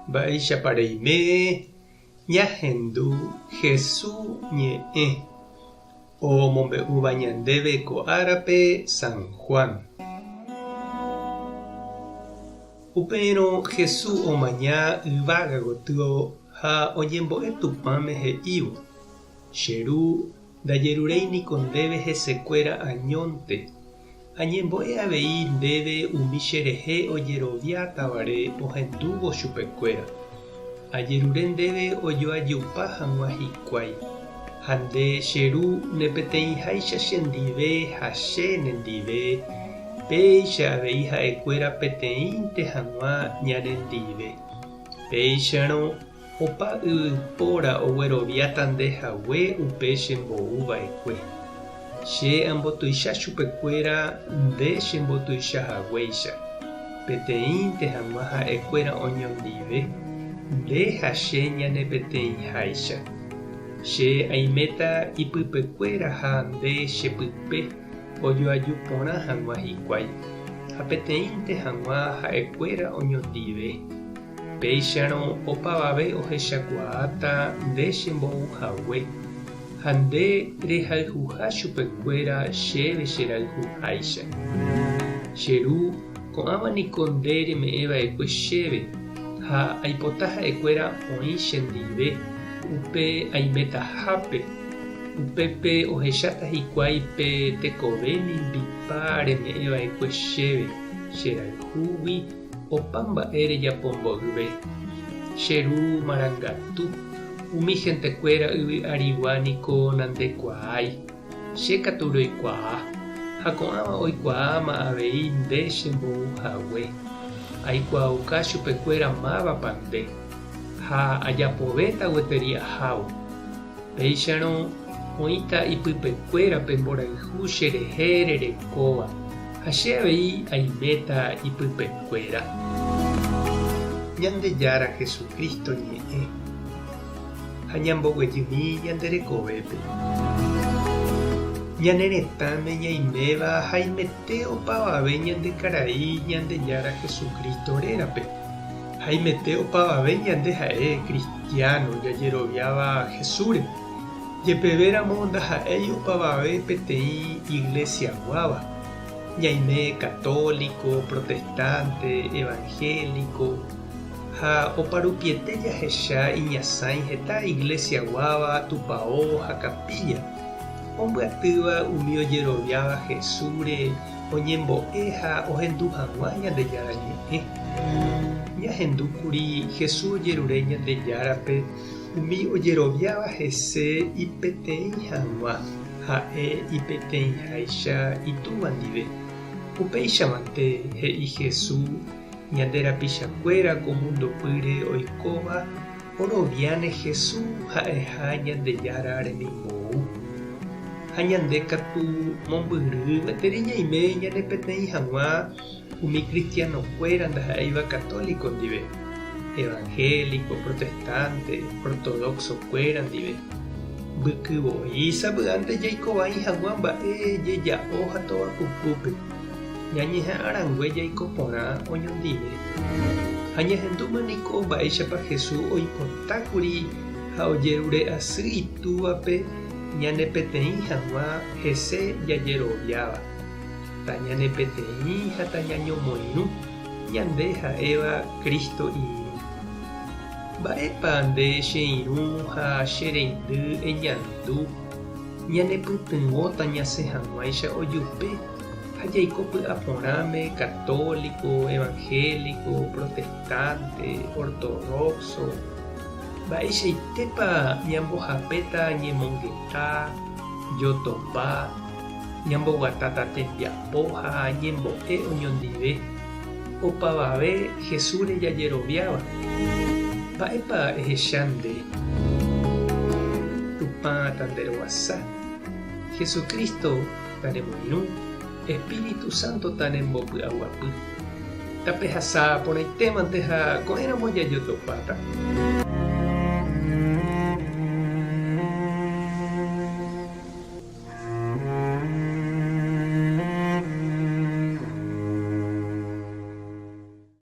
Mba'eichapareime ñahendu Jesús ñe'ẽ omombe'úva ñandéve ko árape San Juan. Upérõ Jesús omaña yvága gotyo ha oñembo'e Tupãme he'ívo: cheru ndajeruréiniko ndéve hesekuéra añónte, añembo'e avei ndéve umi cherehe ojeroviátavare ohendúvo chupekuéra. Ajerure ndéve ojoajupa hag̃ua hikuái, ha nde cheru nepeteĩháicha chendive ha che nendive péicha avei ha'ekuéra peteĩnte hag̃ua ñarendive. Péicharõ opa yvypóra ogueroviáta ndehague upe chembo'uva'ekue. Che ambotuicha chupekuéra nde chembotuichahaguéicha. Peteĩnte hag̃ua ha'ekuéra oñondive nde ha che ñanepeteĩháicha. Che aiméta ipypekuéra ha nde chepype ojoaju porã hag̃ua hikuái, ha peteĩnte hag̃ua ha'ekuéra oñondive. Péicharõ opavave ohechakuaáta nde chembo'uhague, ha nde rehayhuha chupekuéra chéve cherayhuháicha. Cheru ko'ãvaniko nde reme'ẽva'ekue chéve, ha aipota ha'ekuéra oĩ chendive upe aimétahápe, upépe ohecháta hikuái pe tekove nimbipa reme'ẽva'ekue chéve cherayhúgui opa mba'e rejapomboyve. Cheru marangatu umi hentekuéra yvy'arigua-niko nandekuaái, che katu roikuaa, ha ko'ãva oikuaáma avei nde chembo'uhague. Aikuaauka chupekuéra mávapa nde, ha ajapovéta gueteri ahávo. Péicharõ oĩta ipypekuéra pe mborayhu cherehe rerekóva, ha che avei aiméta ipypekuéra. Ñandejára Jesucristo ñe'ẽ ha ñamboguejymi ñanderekovépe. Ñane retãme ñaiméva haimete opavave ñandekarai Ñandejára Jesucristo rérape. Haimete opavave ñande ha'e cristiano jajeroviáva Jesúre. Jepevéramo ndaha'éi opavave peteĩ iglesia guáva. Ñaime católico, protestante, evangélico, ha oparupiete jahecha iñasãi heta iglesia guáva, tupão ha capilla. Ombyatýva umi ojeroviáva Jesúre oñembo'e ha ohendu hag̃ua Ñandejára ñe'ẽ. Ñahendúkuri Jesús ojerure Ñandejárape umi ojeroviáva hese ipeteĩ hag̃ua ha'e ipeteĩháicha itúva ndive. Upéichamante he'i Jesús ñande rapichakuéra ko mundopýre oikóva oroviáne Jesús ha'eha Ñandejára remimbou. Ha ñande katu mombyry gueteri ñaime ñane peteĩ hag̃ua umi cristianokuéra ndaha'éiva católico ndive, evangélico, protestante, ortodoxokuéra ndive. Mbykyvoi sapy'ánte jaikovái hag̃ua mba'e jeja'o ha tovapupúpe. Ñañeha'ãrangue jaiko porã oñondive. Ha ñahendúmaniko mba'éichapa Jesús oipotákuri ha ojerure asy itúvape ñane peteĩ hag̃ua hese jajeroviáva. Ta ñane peteĩ ha ta ñañomoirũ ñande ha'éva Kristo irũ. Mba'épa nde che irũ ha chereindy eñandu ñanepytyvõta ñasẽ hag̃uáicha ojupe ha jaikopy'a porãme católico, evangélico, protestante, ortodoxo. Mba'eichaitépa ñambohapéta ñemongeta, jotopa, ñamboguatáta tembiapo ha ñembo'e oñondive opavave Jesús jajeroviáva. Mba'épa ehecha nde Tupã tanderoguasa, Jesucristo taremoirũ, Espíritu Santo tarembopy'aguapy. Tapehasa porãitémante ha ko'ẽramo jajotopáta.